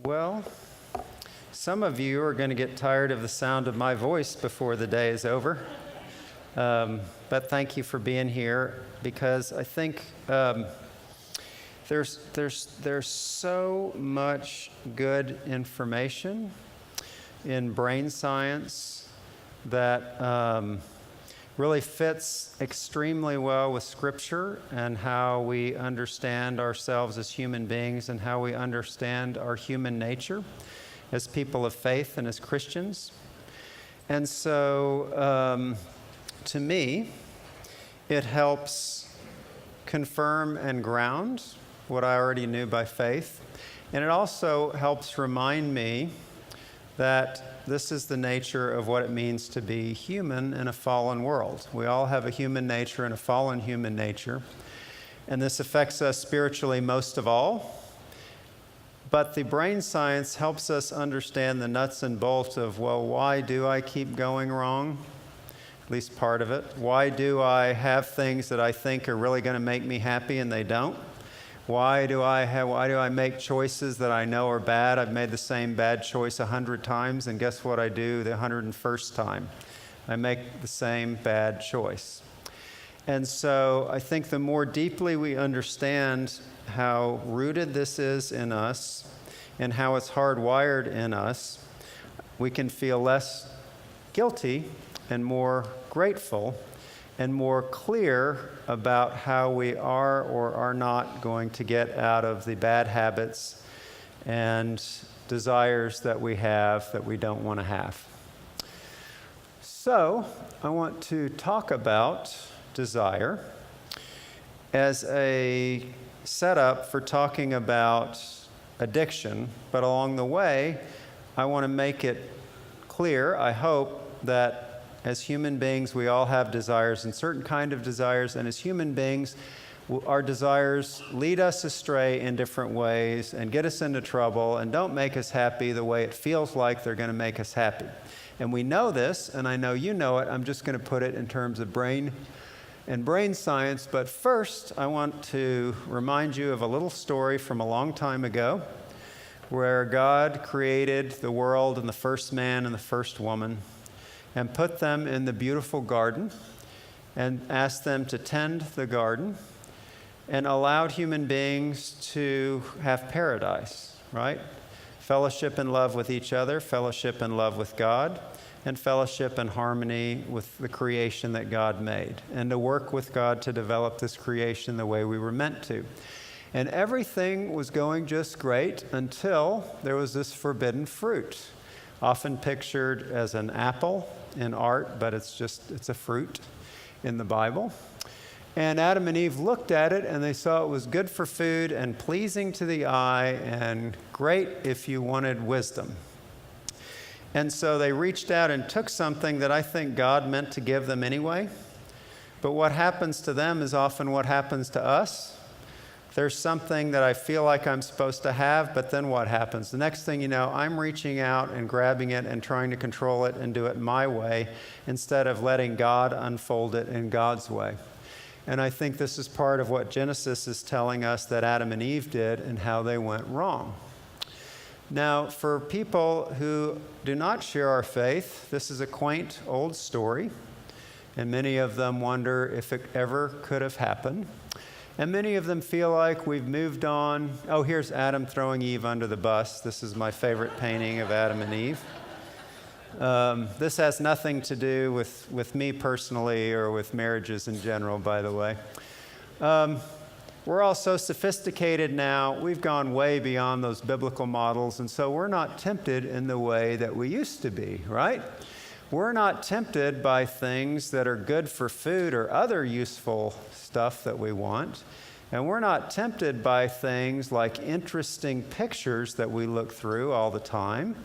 Well, some of you are going to get tired of the sound of my voice before the day is over. But thank you for being here, because I think there's so much good information in brain science that really fits extremely well with Scripture and how we understand ourselves as human beings and how we understand our human nature as people of faith and as Christians. And so, to me, it helps confirm and ground what I already knew by faith. And it also helps remind me that this is the nature of what it means to be human in a fallen world. We all have a human nature and a fallen human nature. And this affects us spiritually most of all. But the brain science helps us understand the nuts and bolts of, well, why do I keep going wrong? At least part of it. Why do I have things that I think are really going to make me happy and they don't? Why do I make choices that I know are bad? I've made the same bad choice 100 times, and guess what I do the 101st time? I make the same bad choice. And so I think the more deeply we understand how rooted this is in us and how it's hardwired in us, we can feel less guilty and more grateful and more clear about how we are or are not going to get out of the bad habits and desires that we have that we don't want to have. So, I want to talk about desire as a setup for talking about addiction, but along the way, I want to make it clear, I hope, that as human beings, we all have desires and certain kind of desires, and as human beings, our desires lead us astray in different ways and get us into trouble and don't make us happy the way it feels like they're going to make us happy. And we know this, and I know you know it. I'm just going to put it in terms of brain and brain science. But first, I want to remind you of a little story from a long time ago where God created the world and the first man and the first woman and put them in the beautiful garden and asked them to tend the garden and allowed human beings to have paradise, right? Fellowship and love with each other, fellowship and love with God, and fellowship and harmony with the creation that God made, and to work with God to develop this creation the way we were meant to. And everything was going just great until there was this forbidden fruit, often pictured as an apple in art, but it's a fruit in the Bible. And Adam and Eve looked at it and they saw it was good for food and pleasing to the eye and great if you wanted wisdom. And so they reached out and took something that I think God meant to give them anyway. But what happens to them is often what happens to us. There's something that I feel like I'm supposed to have, but then what happens? The next thing you know, I'm reaching out and grabbing it and trying to control it and do it my way instead of letting God unfold it in God's way. And I think this is part of what Genesis is telling us that Adam and Eve did and how they went wrong. Now, for people who do not share our faith, this is a quaint old story, and many of them wonder if it ever could have happened. And many of them feel like we've moved on. Oh, here's Adam throwing Eve under the bus. This is my favorite painting of Adam and Eve. This has nothing to do with me personally or with marriages in general, by the way. We're all so sophisticated now. We've gone way beyond those biblical models, and so we're not tempted in the way that we used to be, right? We're not tempted by things that are good for food or other useful stuff that we want. And we're not tempted by things like interesting pictures that we look through all the time.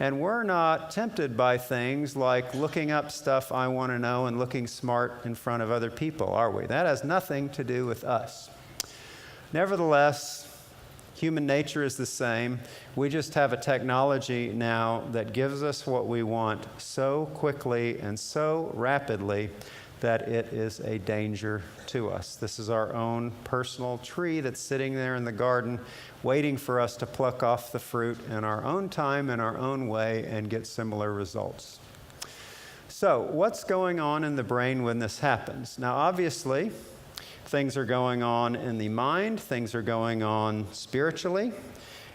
And we're not tempted by things like looking up stuff I want to know and looking smart in front of other people, are we? That has nothing to do with us. Nevertheless, human nature is the same. We just have a technology now that gives us what we want so quickly and so rapidly that it is a danger to us. This is our own personal tree that's sitting there in the garden, waiting for us to pluck off the fruit in our own time, in our own way, and get similar results. So, what's going on in the brain when this happens? Now, obviously, things are going on in the mind, things are going on spiritually,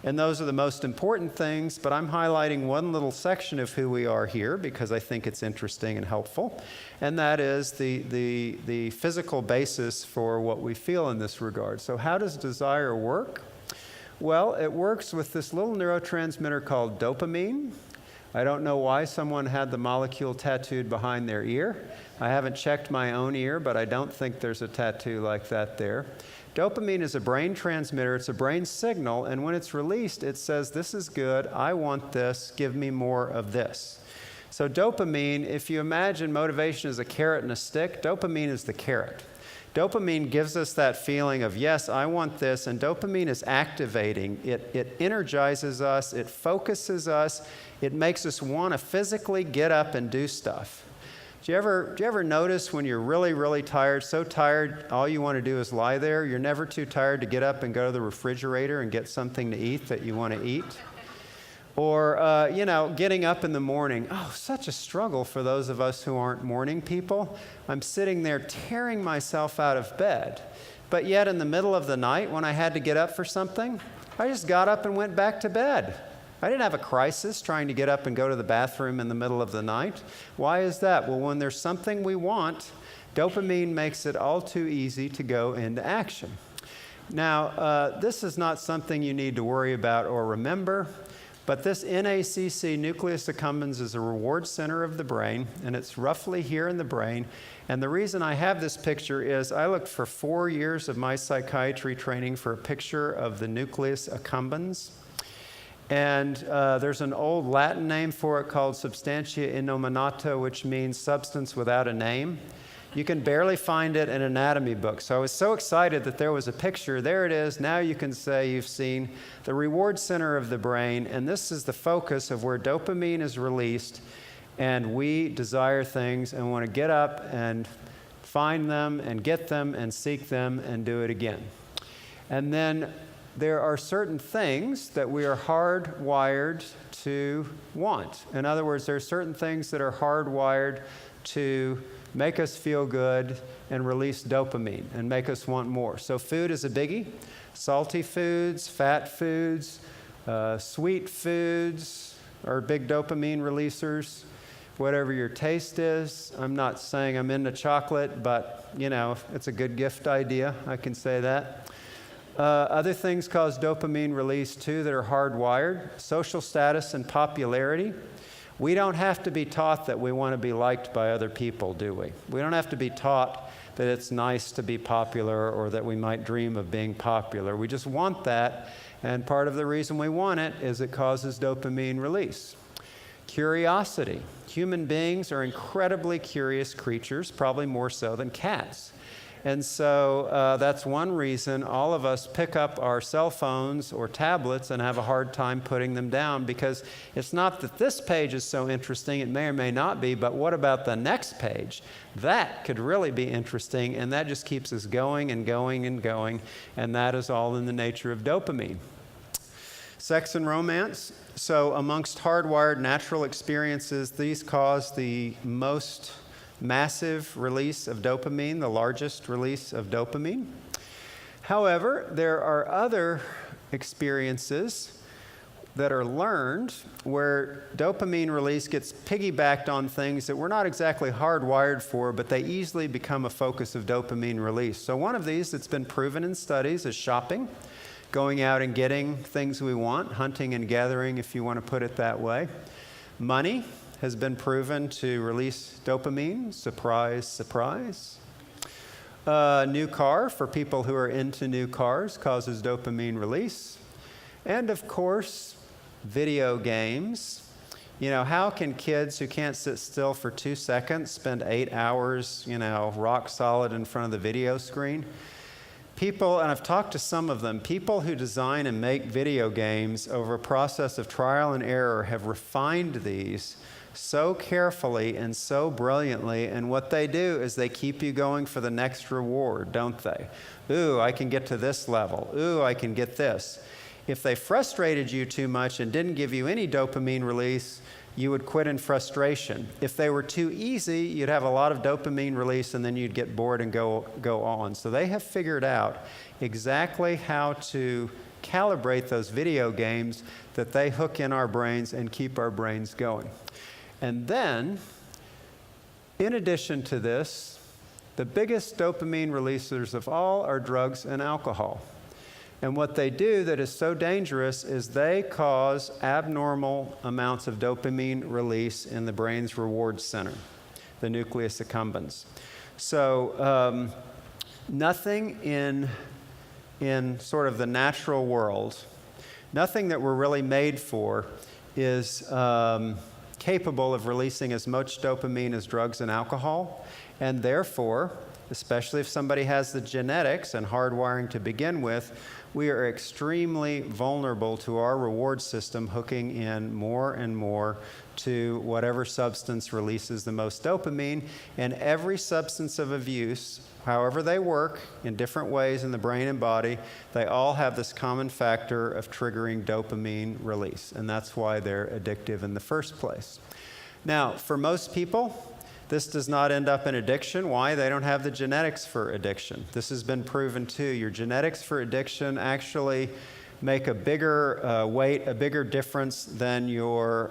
and those are the most important things, but I'm highlighting one little section of who we are here because I think it's interesting and helpful, and that is the physical basis for what we feel in this regard. So how does desire work? Well, it works with this little neurotransmitter called dopamine. I don't know why someone had the molecule tattooed behind their ear. I haven't checked my own ear, but I don't think there's a tattoo like that there. Dopamine is a brain transmitter, it's a brain signal, and when it's released, it says, this is good, I want this, give me more of this. So dopamine, if you imagine motivation as a carrot and a stick, dopamine is the carrot. Dopamine gives us that feeling of, yes, I want this, and dopamine is activating. It energizes us, it focuses us, it makes us want to physically get up and do stuff. Do you ever notice when you're really, really tired, so tired, all you want to do is lie there? You're never too tired to get up and go to the refrigerator and get something to eat that you want to eat? Or, getting up in the morning. Oh, such a struggle for those of us who aren't morning people. I'm sitting there tearing myself out of bed. But yet in the middle of the night, when I had to get up for something, I just got up and went back to bed. I didn't have a crisis trying to get up and go to the bathroom in the middle of the night. Why is that? Well, when there's something we want, dopamine makes it all too easy to go into action. Now, this is not something you need to worry about or remember, but this NACC, nucleus accumbens, is a reward center of the brain, and it's roughly here in the brain. And the reason I have this picture is I looked for 4 years of my psychiatry training for a picture of the nucleus accumbens. And there's an old Latin name for it called substantia innominata, which means substance without a name. You can barely find it in anatomy books. So I was so excited that there was a picture. There it is. Now you can say you've seen the reward center of the brain, and this is the focus of where dopamine is released, and we desire things and want to get up and find them and get them and seek them and do it again. And then there are certain things that we are hardwired to want. In other words, there are certain things that are hardwired to make us feel good and release dopamine and make us want more. So food is a biggie. Salty foods, fat foods, sweet foods are big dopamine releasers. Whatever your taste is. I'm not saying I'm into chocolate, but it's a good gift idea. I can say that. Other things cause dopamine release too that are hardwired. Social status and popularity. We don't have to be taught that we want to be liked by other people, do we? We don't have to be taught that it's nice to be popular or that we might dream of being popular. We just want that, and part of the reason we want it is it causes dopamine release. Curiosity. Human beings are incredibly curious creatures, probably more so than cats. And so that's one reason all of us pick up our cell phones or tablets and have a hard time putting them down, because it's not that this page is so interesting, it may or may not be, but what about the next page? That could really be interesting, and that just keeps us going and going and going, and that is all in the nature of dopamine. Sex and romance. So amongst hardwired natural experiences, these cause the most massive release of dopamine, the largest release of dopamine. However, there are other experiences that are learned where dopamine release gets piggybacked on things that we're not exactly hardwired for, but they easily become a focus of dopamine release. So one of these that's been proven in studies is shopping, going out and getting things we want, hunting and gathering, if you want to put it that way. Money has been proven to release dopamine. Surprise, surprise. New car, for people who are into new cars, causes dopamine release. And of course, video games. How can kids who can't sit still for 2 seconds spend 8 hours, rock solid in front of the video screen? People, and I've talked to some of them, people who design and make video games over a process of trial and error have refined these so carefully and so brilliantly, and what they do is they keep you going for the next reward, don't they? Ooh, I can get to this level. Ooh, I can get this. If they frustrated you too much and didn't give you any dopamine release, you would quit in frustration. If they were too easy, you'd have a lot of dopamine release, and then you'd get bored and go on. So they have figured out exactly how to calibrate those video games that they hook in our brains and keep our brains going. And then, in addition to this, the biggest dopamine releasers of all are drugs and alcohol. And what they do that is so dangerous is they cause abnormal amounts of dopamine release in the brain's reward center, the nucleus accumbens. So nothing in sort of the natural world, nothing that we're really made for is capable of releasing as much dopamine as drugs and alcohol. And therefore, especially if somebody has the genetics and hardwiring to begin with, we are extremely vulnerable to our reward system hooking in more and more to whatever substance releases the most dopamine. And every substance of abuse, however they work in different ways in the brain and body, they all have this common factor of triggering dopamine release. And that's why they're addictive in the first place. Now, for most people, this does not end up in addiction. Why? They don't have the genetics for addiction. This has been proven too. Your genetics for addiction actually make a bigger weight, a bigger difference than your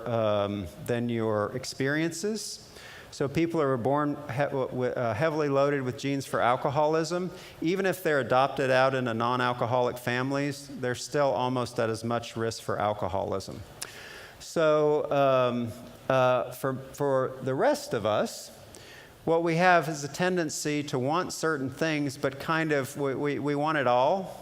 experiences. So people who are born heavily loaded with genes for alcoholism, even if they're adopted out into non-alcoholic families, they're still almost at as much risk for alcoholism. So for the rest of us, what we have is a tendency to want certain things, but kind of we want it all.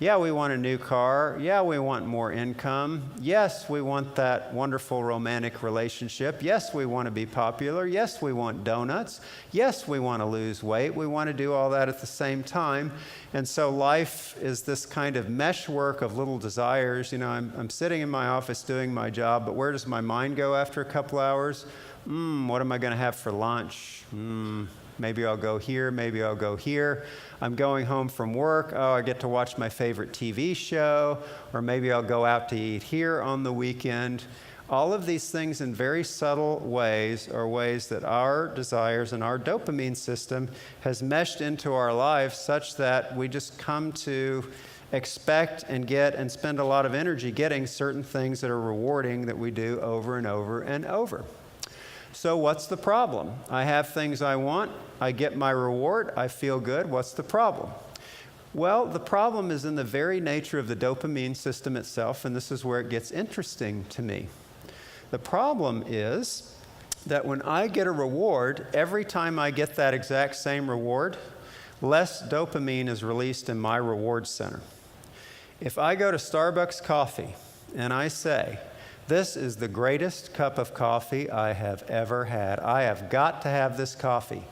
Yeah, we want a new car. Yeah, we want more income. Yes, we want that wonderful romantic relationship. Yes, we want to be popular. Yes, we want donuts. Yes, we want to lose weight. We want to do all that at the same time. And so life is this kind of meshwork of little desires. You know, I'm sitting in my office doing my job, but where does my mind go after a couple hours? What am I going to have for lunch? Maybe I'll go here, maybe I'll go here. I'm going home from work. Oh, I get to watch my favorite TV show, or maybe I'll go out to eat here on the weekend. All of these things in very subtle ways are ways that our desires and our dopamine system has meshed into our lives such that we just come to expect and get and spend a lot of energy getting certain things that are rewarding that we do over and over and over. So what's the problem? I have things I want, I get my reward, I feel good. What's the problem? Well, the problem is in the very nature of the dopamine system itself, and this is where it gets interesting to me. The problem is that when I get a reward, every time I get that exact same reward, less dopamine is released in my reward center. If I go to Starbucks coffee and I say, "This is the greatest cup of coffee I have ever had. I have got to have this coffee."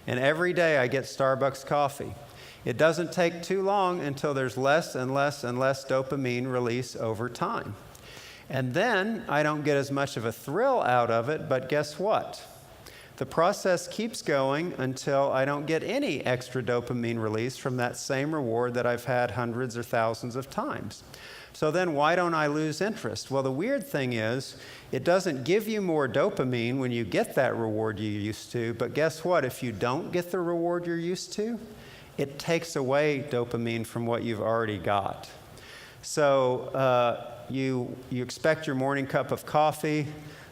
And every day I get Starbucks coffee. It doesn't take too long until there's less and less and less dopamine release over time. And then I don't get as much of a thrill out of it, but guess what? The process keeps going until I don't get any extra dopamine release from that same reward that I've had hundreds or thousands of times. So then why don't I lose interest? Well, the weird thing is it doesn't give you more dopamine when you get that reward you're used to, but guess what? If you don't get the reward you're used to, it takes away dopamine from what you've already got. So you expect your morning cup of coffee,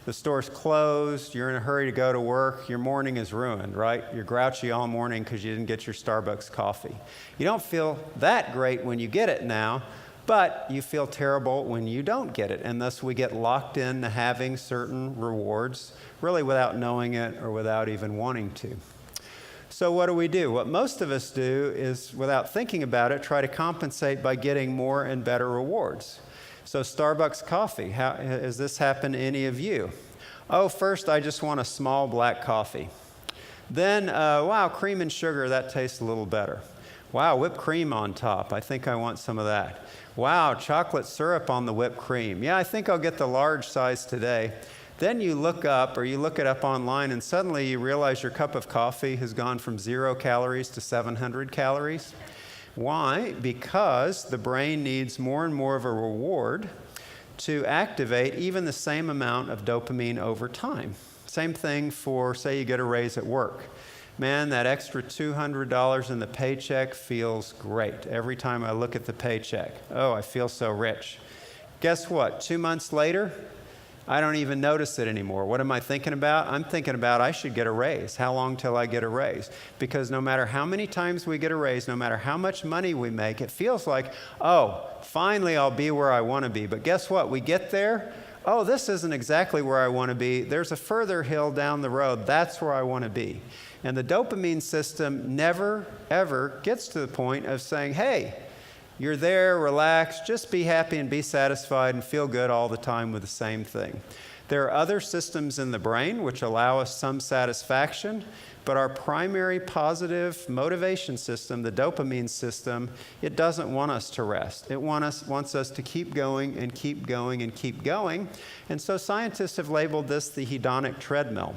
the store's closed, you're in a hurry to go to work, your morning is ruined, right? You're grouchy all morning because you didn't get your Starbucks coffee. You don't feel that great when you get it now, but you feel terrible when you don't get it, and thus we get locked into having certain rewards, really without knowing it or without even wanting to. So what do? What most of us do is, without thinking about it, try to compensate by getting more and better rewards. So Starbucks coffee, has this happened to any of you? Oh, first I just want a small black coffee. Then, wow, cream and sugar, that tastes a little better. Wow, whipped cream on top, I think I want some of that. Wow, chocolate syrup on the whipped cream. Yeah, I think I'll get the large size today. Then you look up, or you look it up online, and suddenly you realize your cup of coffee has gone from 0 calories to 700 calories. Why? Because the brain needs more and more of a reward to activate even the same amount of dopamine over time. Same thing for, say, you get a raise at work. Man, that extra $200 in the paycheck feels great. Every time I look at the paycheck, oh, I feel so rich. Guess what? 2 months later, I don't even notice it anymore. What am I thinking about? I'm thinking about I should get a raise. How long till I get a raise? Because no matter how many times we get a raise, no matter how much money we make, it feels like, oh, finally I'll be where I want to be. But guess what? We get there, oh, this isn't exactly where I want to be. There's a further hill down the road. That's where I want to be. And the dopamine system never, ever gets to the point of saying, hey, you're there, relax, just be happy and be satisfied and feel good all the time with the same thing. There are other systems in the brain which allow us some satisfaction, but our primary positive motivation system, the dopamine system, it doesn't want us to rest. It wants us to keep going and keep going and keep going. And so scientists have labeled this the hedonic treadmill.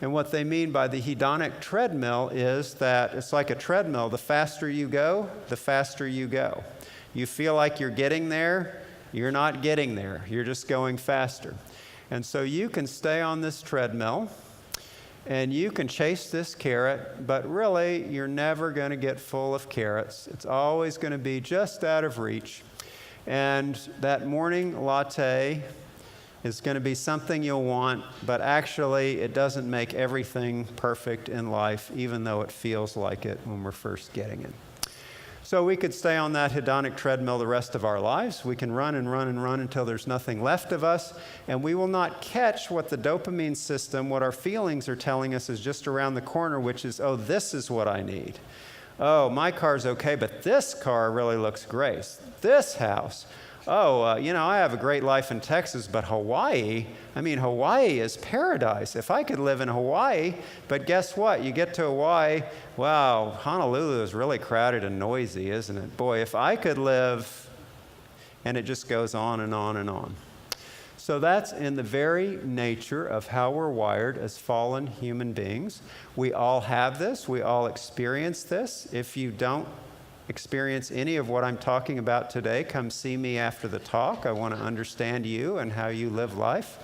And what they mean by the hedonic treadmill is that it's like a treadmill. The faster you go, the faster you go. You feel like you're getting there, you're not getting there. You're just going faster. And so you can stay on this treadmill and you can chase this carrot, but really you're never going to get full of carrots. It's always going to be just out of reach. And that morning latte is going to be something you'll want, but actually it doesn't make everything perfect in life, even though it feels like it when we're first getting it. So we could stay on that hedonic treadmill the rest of our lives. We can run and run and run until there's nothing left of us, and we will not catch what the dopamine system, what our feelings are telling us is just around the corner, which is, oh, this is what I need. Oh, my car's okay, but this car really looks great. This house. Oh, I have a great life in Texas, but Hawaii is paradise. If I could live in Hawaii, but guess what? You get to Hawaii, wow, Honolulu is really crowded and noisy, isn't it? Boy, if I could live, and it just goes on and on and on. So that's in the very nature of how we're wired as fallen human beings. We all have this. We all experience this. If you don't experience any of what I'm talking about today, come see me after the talk. I want to understand you and how you live life.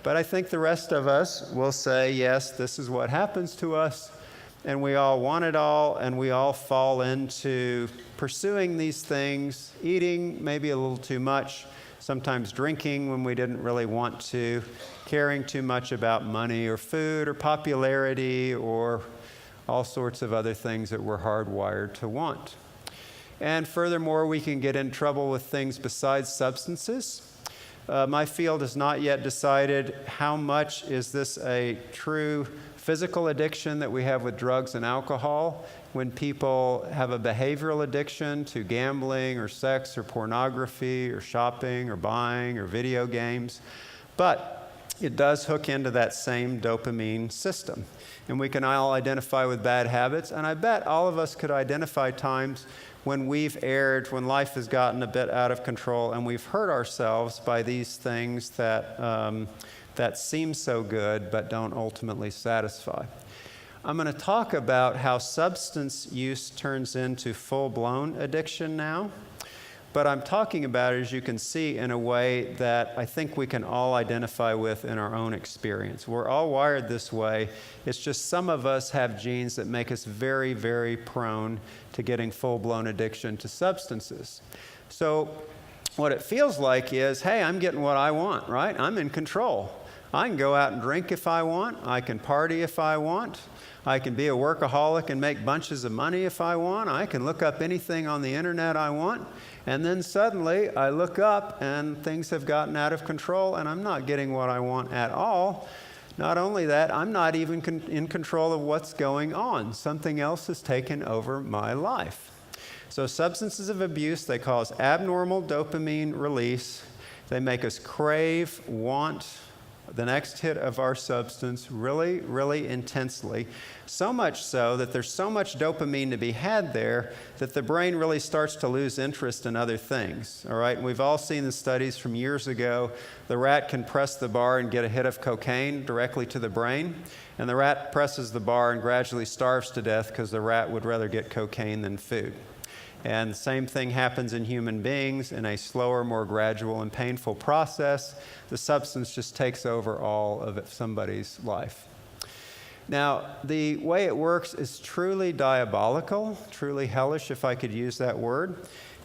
But I think the rest of us will say, yes, this is what happens to us, and we all want it all, and we all fall into pursuing these things, eating maybe a little too much, sometimes drinking when we didn't really want to, caring too much about money or food or popularity or all sorts of other things that we're hardwired to want. And furthermore, we can get in trouble with things besides substances. My field has not yet decided how much is this a true physical addiction that we have with drugs and alcohol, when people have a behavioral addiction to gambling or sex or pornography or shopping or buying or video games. But it does hook into that same dopamine system. And we can all identify with bad habits. And I bet all of us could identify times when we've erred, when life has gotten a bit out of control, and we've hurt ourselves by these things that seem so good but don't ultimately satisfy. I'm going to talk about how substance use turns into full-blown addiction now. But I'm talking about it, as you can see, in a way that I think we can all identify with in our own experience. We're all wired this way. It's just some of us have genes that make us very, very prone to getting full-blown addiction to substances. So what it feels like is, hey, I'm getting what I want, right? I'm in control. I can go out and drink if I want. I can party if I want. I can be a workaholic and make bunches of money if I want. I can look up anything on the internet I want. And then suddenly I look up and things have gotten out of control and I'm not getting what I want at all. Not only that, I'm not even in control of what's going on. Something else has taken over my life. So substances of abuse, they cause abnormal dopamine release. They make us crave, want, the next hit of our substance really, really intensely. So much so that there's so much dopamine to be had there that the brain really starts to lose interest in other things. All right, and we've all seen the studies from years ago. The rat can press the bar and get a hit of cocaine directly to the brain. And the rat presses the bar and gradually starves to death because the rat would rather get cocaine than food. And the same thing happens in human beings in a slower, more gradual and painful process. The substance just takes over all of somebody's life. Now, the way it works is truly diabolical, truly hellish, if I could use that word,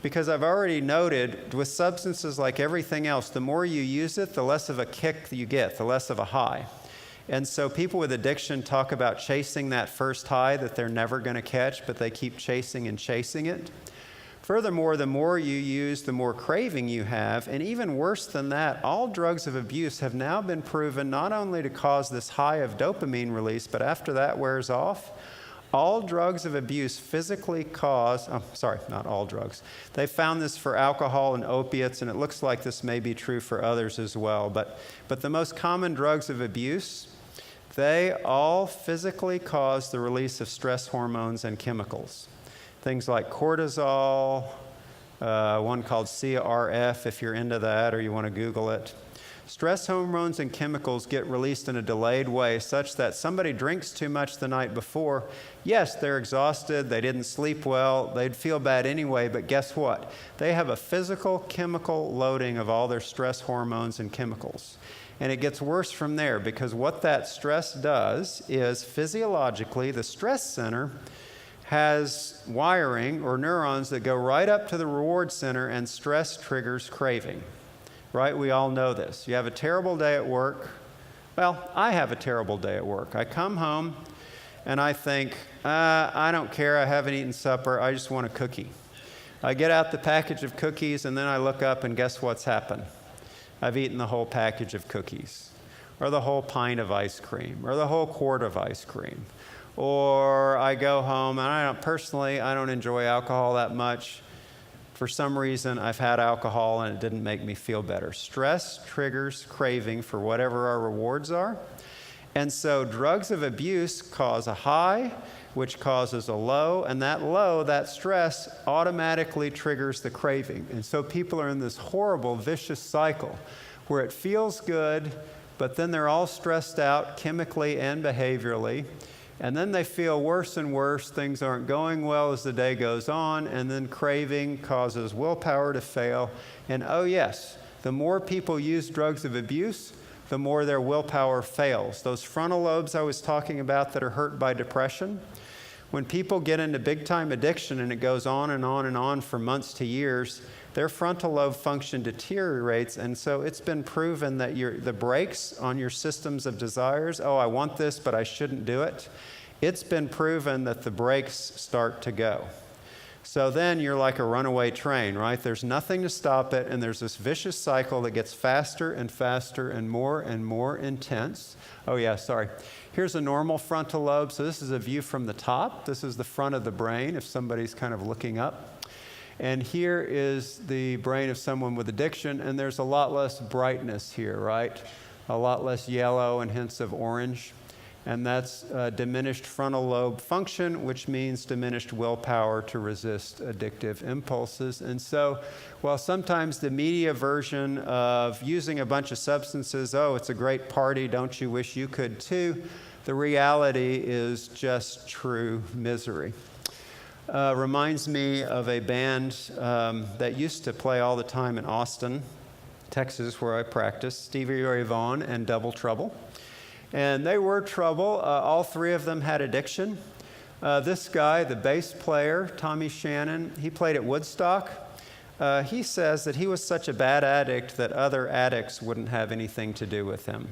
because I've already noted with substances like everything else, the more you use it, the less of a kick you get, the less of a high. And so people with addiction talk about chasing that first high that they're never going to catch, but they keep chasing and chasing it. Furthermore, the more you use, the more craving you have. And even worse than that, all drugs of abuse have now been proven not only to cause this high of dopamine release, but after that wears off, all drugs of abuse physically cause, not all drugs. They found this for alcohol and opiates, and it looks like this may be true for others as well. But the most common drugs of abuse, they all physically cause the release of stress hormones and chemicals. Things like cortisol, one called CRF, if you're into that or you want to Google it. Stress hormones and chemicals get released in a delayed way such that somebody drinks too much the night before. Yes, they're exhausted, they didn't sleep well, they'd feel bad anyway, but guess what? They have a physical chemical loading of all their stress hormones and chemicals. And it gets worse from there because what that stress does is physiologically, the stress center has wiring or neurons that go right up to the reward center, and stress triggers craving. Right? We all know this. You have a terrible day at work. Well, I have a terrible day at work. I come home and I think, I don't care. I haven't eaten supper. I just want a cookie. I get out the package of cookies and then I look up and guess what's happened? I've eaten the whole package of cookies, or the whole pint of ice cream, or the whole quart of ice cream. Or I go home, and I don't enjoy alcohol that much. For some reason, I've had alcohol, and it didn't make me feel better. Stress triggers craving for whatever our rewards are. And so drugs of abuse cause a high, which causes a low, and that stress automatically triggers the craving. And so people are in this horrible, vicious cycle where it feels good, but then they're all stressed out chemically and behaviorally. And then they feel worse and worse. Things aren't going well as the day goes on. And then craving causes willpower to fail. And oh yes, the more people use drugs of abuse, the more their willpower fails. Those frontal lobes I was talking about that are hurt by depression, when people get into big-time addiction and it goes on and on and on for months to years, their frontal lobe function deteriorates. And so it's been proven that the brakes on your systems of desires, I want this, but I shouldn't do it. It's been proven that the brakes start to go. So then you're like a runaway train, right? There's nothing to stop it, and there's this vicious cycle that gets faster and faster and more intense. Here's a normal frontal lobe. So this is a view from the top. This is the front of the brain if somebody's kind of looking up. And here is the brain of someone with addiction, and there's a lot less brightness here, right? A lot less yellow and hints of orange. And that's diminished frontal lobe function, which means diminished willpower to resist addictive impulses. And so, while sometimes the media version of using a bunch of substances, it's a great party, don't you wish you could too? The reality is just true misery. Reminds me of a band that used to play all the time in Austin, Texas, where I practiced, Stevie, Vaughn, and Double Trouble. And they were trouble. All three of them had addiction. This guy, the bass player, Tommy Shannon, he played at Woodstock. He says that he was such a bad addict that other addicts wouldn't have anything to do with him.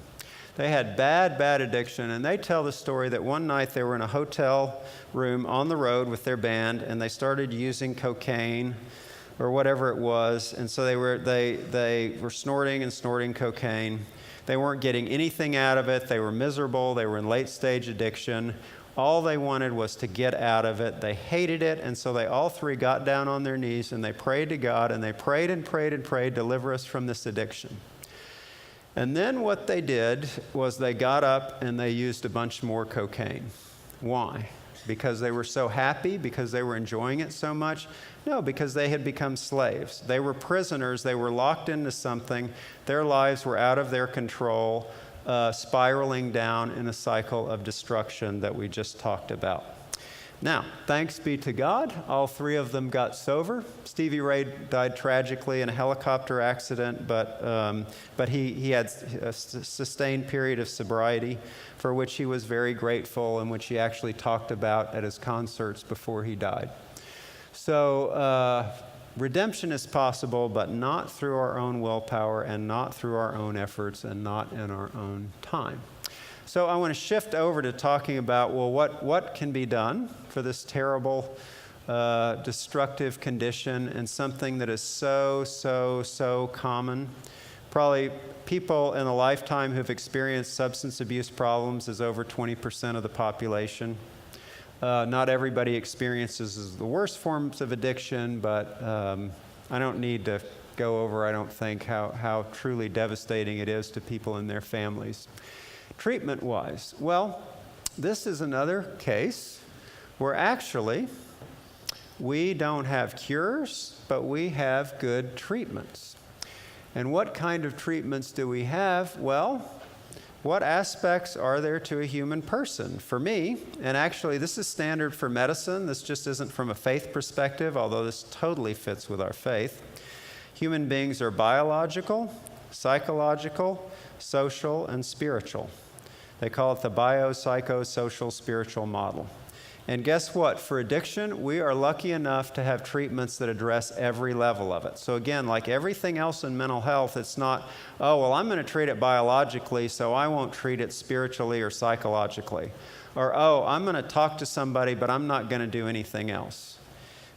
They had bad addiction, and they tell the story that one night they were in a hotel room on the road with their band, and they started using cocaine or whatever it was, and so they were snorting cocaine. They weren't getting anything out of it. They were miserable. They were in late-stage addiction. All they wanted was to get out of it. They hated it, and so they all three got down on their knees, and they prayed to God, and they prayed and prayed and prayed, deliver us from this addiction. And then what they did was they got up and they used a bunch more cocaine. Why? Because they were so happy? Because they were enjoying it so much? No, because they had become slaves. They were prisoners. They were locked into something. Their lives were out of their control, spiraling down in a cycle of destruction that we just talked about. Now, thanks be to God, all three of them got sober. Stevie Ray died tragically in a helicopter accident, but he had a sustained period of sobriety for which he was very grateful and which he actually talked about at his concerts before he died. So redemption is possible, but not through our own willpower and not through our own efforts and not in our own time. So I want to shift over to talking about, well, what can be done for this terrible, destructive condition and something that is so common. Probably people in a lifetime who've experienced substance abuse problems is over 20% of the population. Not everybody experiences the worst forms of addiction, but I don't need to go over, I don't think, how truly devastating it is to people and their families. Treatment-wise, well, this is another case where actually we don't have cures, but we have good treatments. And what kind of treatments do we have? Well, what aspects are there to a human person? For me, and actually this is standard for medicine, this just isn't from a faith perspective, although this totally fits with our faith. Human beings are biological, psychological, social, and spiritual. They call it the biopsychosocial spiritual model. And guess what? For addiction, we are lucky enough to have treatments that address every level of it. So again, like everything else in mental health, it's not, oh, well, I'm going to treat it biologically, so I won't treat it spiritually or psychologically. Or, oh, I'm going to talk to somebody, but I'm not going to do anything else.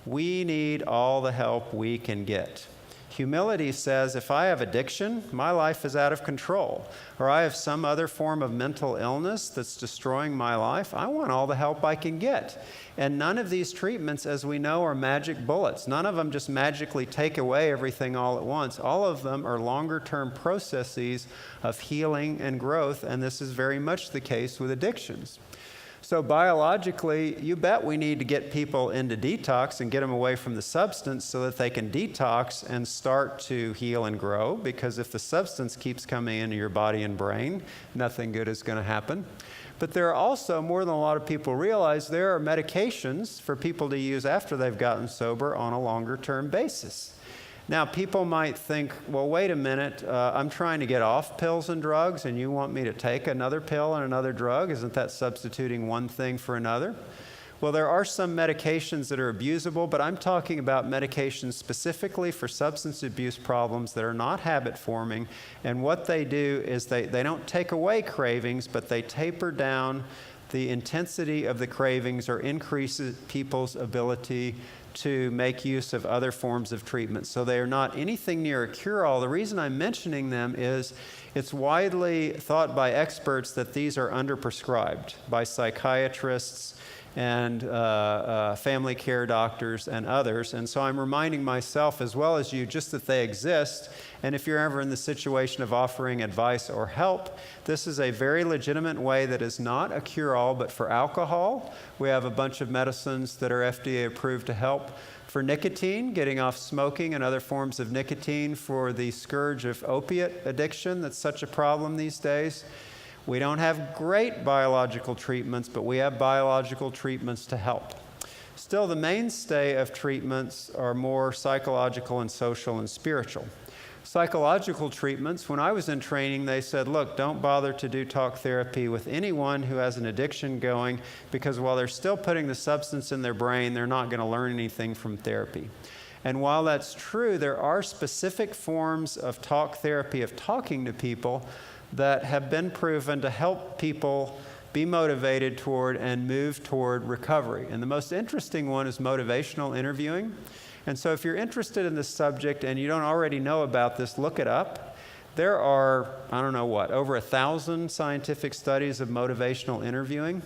We need all the help we can get. Humility says, if I have addiction, my life is out of control, or I have some other form of mental illness that's destroying my life, I want all the help I can get. And none of these treatments, as we know, are magic bullets. None of them just magically take away everything all at once. All of them are longer-term processes of healing and growth, and this is very much the case with addictions. So biologically, you bet we need to get people into detox and get them away from the substance so that they can detox and start to heal and grow, because if the substance keeps coming into your body and brain, nothing good is going to happen. But there are also, more than a lot of people realize, there are medications for people to use after they've gotten sober on a longer-term basis. Now, people might think, well, wait a minute, I'm trying to get off pills and drugs, and you want me to take another pill and another drug? Isn't that substituting one thing for another? Well, there are some medications that are abusable, but I'm talking about medications specifically for substance abuse problems that are not habit-forming, and what they do is they don't take away cravings, but they taper down the intensity of the cravings or increases people's ability to make use of other forms of treatment. So they are not anything near a cure-all. The reason I'm mentioning them is it's widely thought by experts that these are underprescribed by psychiatrists and family care doctors and others. And so I'm reminding myself as well as you just that they exist. And if you're ever in the situation of offering advice or help, this is a very legitimate way that is not a cure-all, but for alcohol, we have a bunch of medicines that are FDA approved to help. For nicotine, getting off smoking and other forms of nicotine, for the scourge of opiate addiction that's such a problem these days. We don't have great biological treatments, but we have biological treatments to help. Still, the mainstay of treatments are more psychological and social and spiritual. Psychological treatments, when I was in training, they said, look, don't bother to do talk therapy with anyone who has an addiction going, because while they're still putting the substance in their brain, they're not going to learn anything from therapy. And while that's true, there are specific forms of talk therapy, of talking to people, that have been proven to help people be motivated toward and move toward recovery. And the most interesting one is motivational interviewing. And so if you're interested in this subject and you don't already know about this, look it up. There are, over 1,000 scientific studies of motivational interviewing.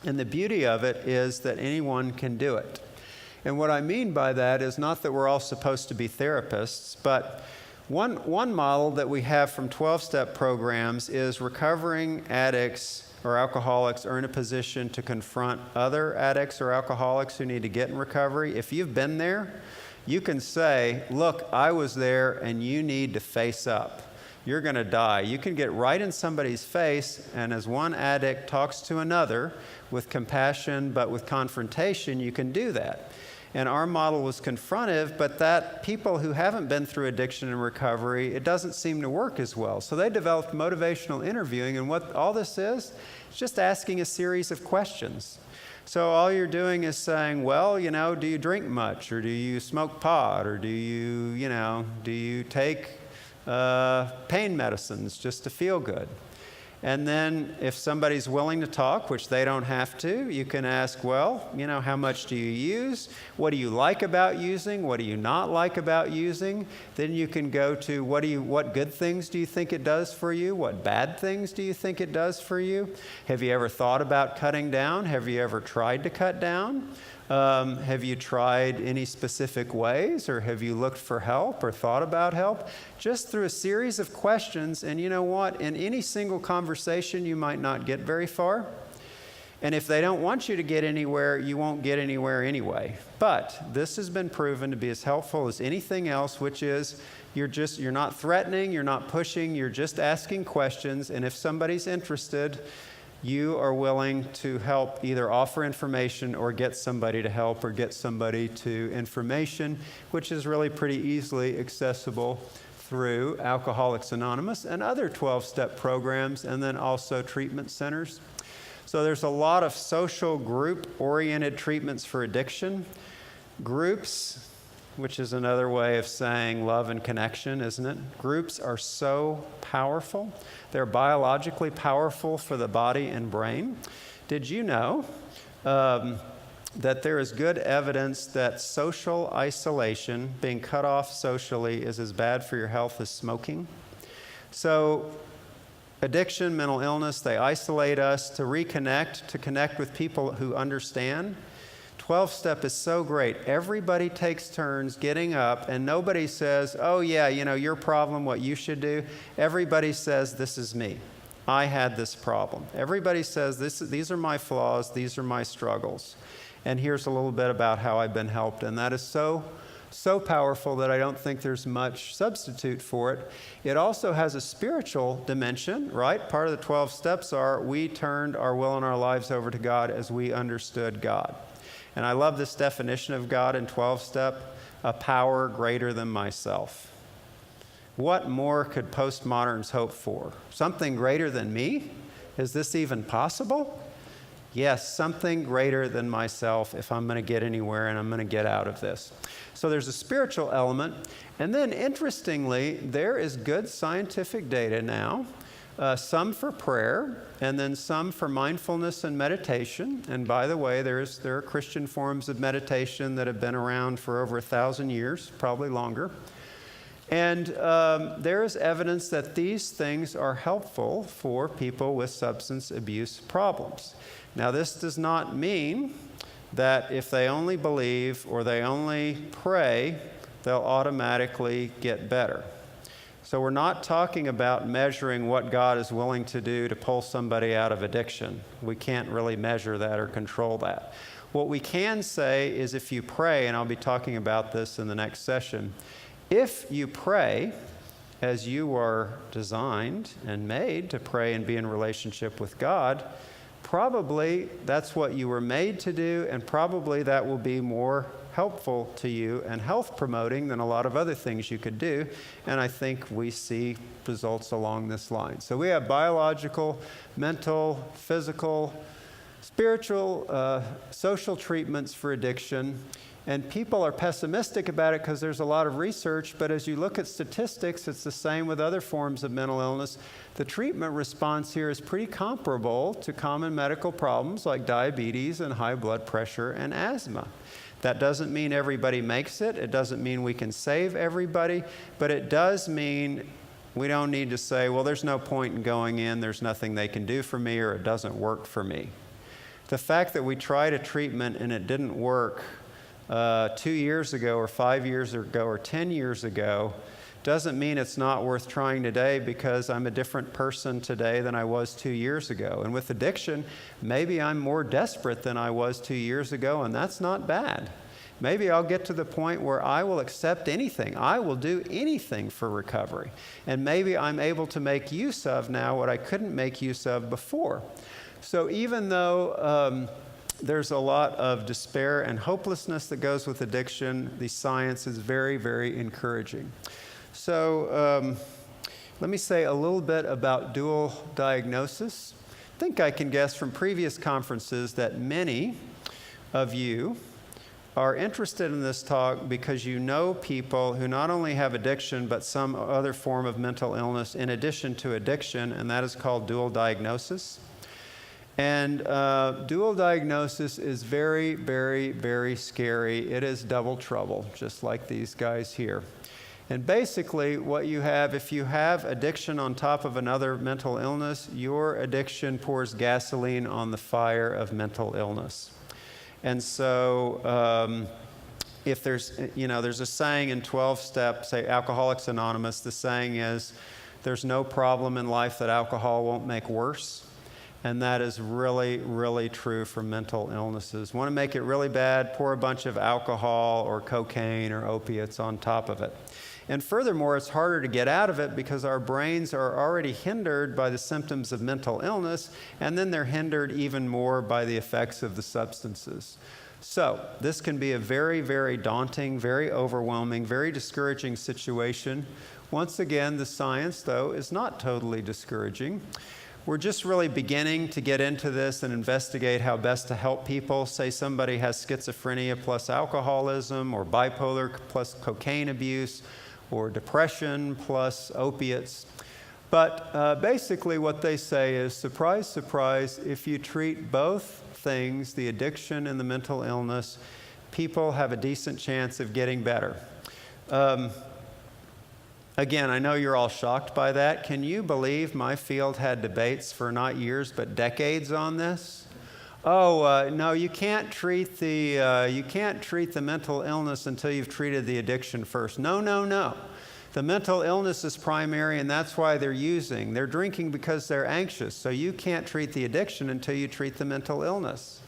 And the beauty of it is that anyone can do it. And what I mean by that is not that we're all supposed to be therapists, but One model that we have from 12-step programs is recovering addicts or alcoholics are in a position to confront other addicts or alcoholics who need to get in recovery. If you've been there, you can say, look, I was there and you need to face up. You're going to die. You can get right in somebody's face, and as one addict talks to another with compassion but with confrontation, you can do that. And our model was confrontive, but that people who haven't been through addiction and recovery, it doesn't seem to work as well. So they developed motivational interviewing, and what all this is, it's just asking a series of questions. So all you're doing is saying, well, do you drink much, or do you smoke pot, or do you take pain medicines just to feel good? And then if somebody's willing to talk, which they don't have to, you can ask, well, how much do you use? What do you like about using? What do you not like about using? Then you can go to what good things do you think it does for you? What bad things do you think it does for you? Have you ever thought about cutting down? Have you ever tried to cut down? Have you tried any specific ways, or have you looked for help or thought about help? Just through a series of questions, and you know what? In any single conversation, you might not get very far. And if they don't want you to get anywhere, you won't get anywhere anyway. But this has been proven to be as helpful as anything else, which is you're not threatening, you're not pushing, you're just asking questions, and if somebody's interested, you are willing to help either offer information or get somebody to help or get somebody to information, which is really pretty easily accessible through Alcoholics Anonymous and other 12-step programs, and then also treatment centers. So there's a lot of social group-oriented treatments for addiction. Groups, which is another way of saying love and connection, isn't it? Groups are so powerful. They're biologically powerful for the body and brain. Did you know that there is good evidence that social isolation, being cut off socially, is as bad for your health as smoking? So addiction, mental illness, they isolate us to reconnect, to connect with people who understand. 12-step is so great. Everybody takes turns getting up, and nobody says, oh yeah, your problem, what you should do. Everybody says, this is me. I had this problem. Everybody says, these are my flaws, these are my struggles. And here's a little bit about how I've been helped. And that is so powerful that I don't think there's much substitute for it. It also has a spiritual dimension, right? Part of the 12 steps are we turned our will and our lives over to God as we understood God. And I love this definition of God in 12-step, a power greater than myself. What more could postmoderns hope for? Something greater than me? Is this even possible? Yes, something greater than myself if I'm going to get anywhere and I'm going to get out of this. So there's a spiritual element. And then interestingly, there is good scientific data now, some for prayer, and then some for mindfulness and meditation. And by the way, there are Christian forms of meditation that have been around for over 1,000 years, probably longer. And there is evidence that these things are helpful for people with substance abuse problems. Now, this does not mean that if they only believe or they only pray, they'll automatically get better. So we're not talking about measuring what God is willing to do to pull somebody out of addiction. We can't really measure that or control that. What we can say is if you pray, and I'll be talking about this in the next session, if you pray as you are designed and made to pray and be in relationship with God, probably that's what you were made to do, and probably that will be more helpful to you and health promoting than a lot of other things you could do. And I think we see results along this line. So we have biological, mental, physical, spiritual, social treatments for addiction. And people are pessimistic about it because there's a lot of research, but as you look at statistics, it's the same with other forms of mental illness. The treatment response here is pretty comparable to common medical problems like diabetes and high blood pressure and asthma. That doesn't mean everybody makes it. It doesn't mean we can save everybody, but it does mean we don't need to say, well, there's no point in going in, there's nothing they can do for me, or it doesn't work for me. The fact that we tried a treatment and it didn't work 2 years ago or 5 years ago or 10 years ago Doesn't mean it's not worth trying today, because I'm a different person today than I was 2 years ago. And with addiction, maybe I'm more desperate than I was 2 years ago, and that's not bad. Maybe I'll get to the point where I will accept anything. I will do anything for recovery. And maybe I'm able to make use of now what I couldn't make use of before. So even though there's a lot of despair and hopelessness that goes with addiction, the science is very, very encouraging. So let me say a little bit about dual diagnosis. I think I can guess from previous conferences that many of you are interested in this talk because you know people who not only have addiction but some other form of mental illness in addition to addiction, and that is called dual diagnosis. And dual diagnosis is very, very, very scary. It is double trouble, just like these guys here. And basically what you have, if you have addiction on top of another mental illness, your addiction pours gasoline on the fire of mental illness. And so if there's a saying in 12 steps, say Alcoholics Anonymous, the saying is, there's no problem in life that alcohol won't make worse. And that is really, really true for mental illnesses. Want to make it really bad, pour a bunch of alcohol or cocaine or opiates on top of it. And furthermore, it's harder to get out of it because our brains are already hindered by the symptoms of mental illness, and then they're hindered even more by the effects of the substances. So this can be a very, very daunting, very overwhelming, very discouraging situation. Once again, the science, though, is not totally discouraging. We're just really beginning to get into this and investigate how best to help people. Say somebody has schizophrenia plus alcoholism, or bipolar plus cocaine abuse, or depression plus opiates. But basically what they say is, surprise, surprise, if you treat both things, the addiction and the mental illness, people have a decent chance of getting better. Again, I know you're all shocked by that. Can you believe my field had debates for not years but decades on this? No, you can't treat the mental illness until you've treated the addiction first. No. The mental illness is primary, and that's why they're using. They're drinking because they're anxious, so you can't treat the addiction until you treat the mental illness.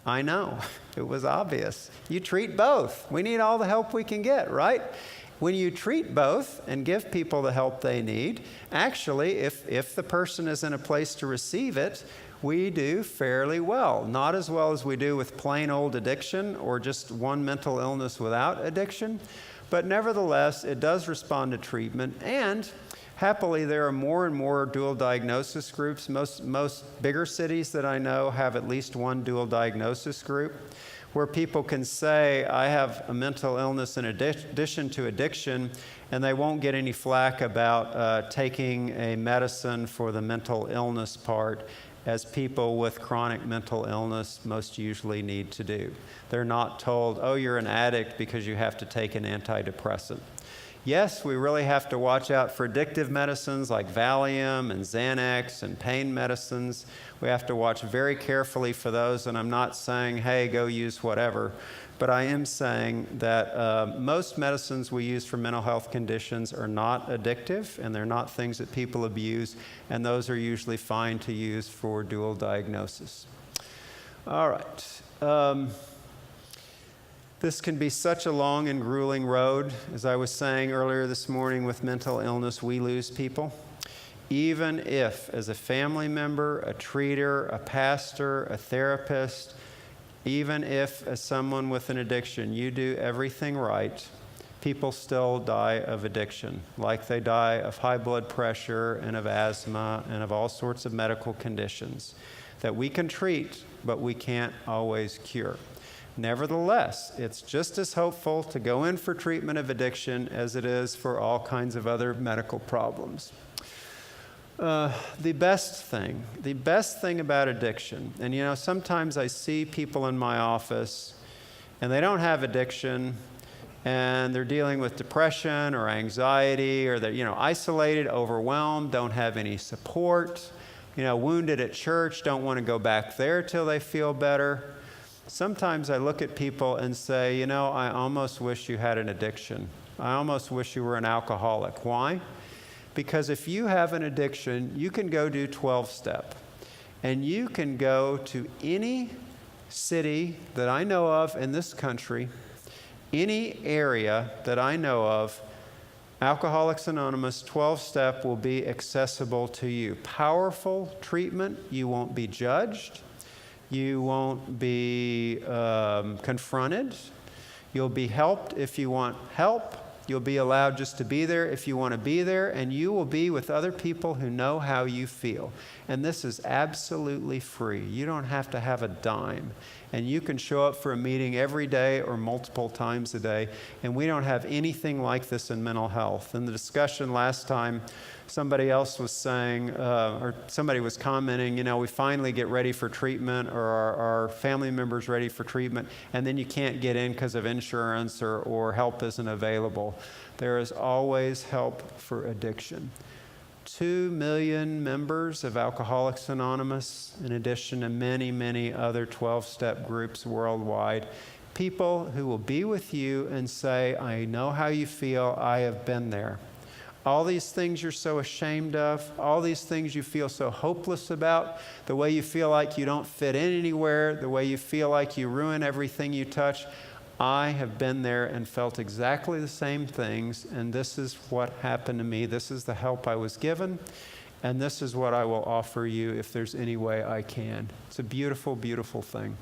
I know, it was obvious. You treat both. We need all the help we can get, right? When you treat both and give people the help they need, actually, if the person is in a place to receive it, we do fairly well. Not as well as we do with plain old addiction or just one mental illness without addiction, but nevertheless, it does respond to treatment. And happily, there are more and more dual diagnosis groups. Most bigger cities that I know have at least one dual diagnosis group, where people can say, I have a mental illness in addition to addiction, and they won't get any flack about taking a medicine for the mental illness part, as people with chronic mental illness most usually need to do. They're not told, oh, you're an addict because you have to take an antidepressant. Yes, we really have to watch out for addictive medicines like Valium and Xanax and pain medicines. We have to watch very carefully for those, and I'm not saying, hey, go use whatever, but I am saying that most medicines we use for mental health conditions are not addictive, and they're not things that people abuse, and those are usually fine to use for dual diagnosis. All right. This can be such a long and grueling road. As I was saying earlier this morning, with mental illness, we lose people. Even if, as a family member, a treater, a pastor, a therapist, even if, as someone with an addiction, you do everything right, people still die of addiction, like they die of high blood pressure and of asthma and of all sorts of medical conditions that we can treat, but we can't always cure. Nevertheless, it's just as hopeful to go in for treatment of addiction as it is for all kinds of other medical problems. The best thing about addiction, and sometimes I see people in my office and they don't have addiction and they're dealing with depression or anxiety, or they're isolated, overwhelmed, don't have any support, wounded at church, don't want to go back there till they feel better. sometimes I look at people and say, you know, I almost wish you had an addiction. I almost wish you were an alcoholic. Why? Because if you have an addiction, you can go do 12-step. And you can go to any city that I know of in this country, any area that I know of, Alcoholics Anonymous 12-step will be accessible to you. Powerful treatment. You won't be judged. You won't be confronted. You'll be helped if you want help. You'll be allowed just to be there if you want to be there, and you will be with other people who know how you feel. And this is absolutely free. You don't have to have a dime. And you can show up for a meeting every day or multiple times a day. And we don't have anything like this in mental health. In the discussion last time, somebody else was saying, or somebody was commenting, you know, we finally get ready for treatment, or our family members ready for treatment, and then you can't get in because of insurance or help isn't available. There is always help for addiction. 2 million members of Alcoholics Anonymous, in addition to many, many other 12-step groups worldwide. People who will be with you and say, I know how you feel, I have been there. All these things you're so ashamed of, all these things you feel so hopeless about, the way you feel like you don't fit in anywhere, the way you feel like you ruin everything you touch, I have been there and felt exactly the same things, and this is what happened to me. This is the help I was given, and this is what I will offer you if there's any way I can. It's a beautiful, beautiful thing.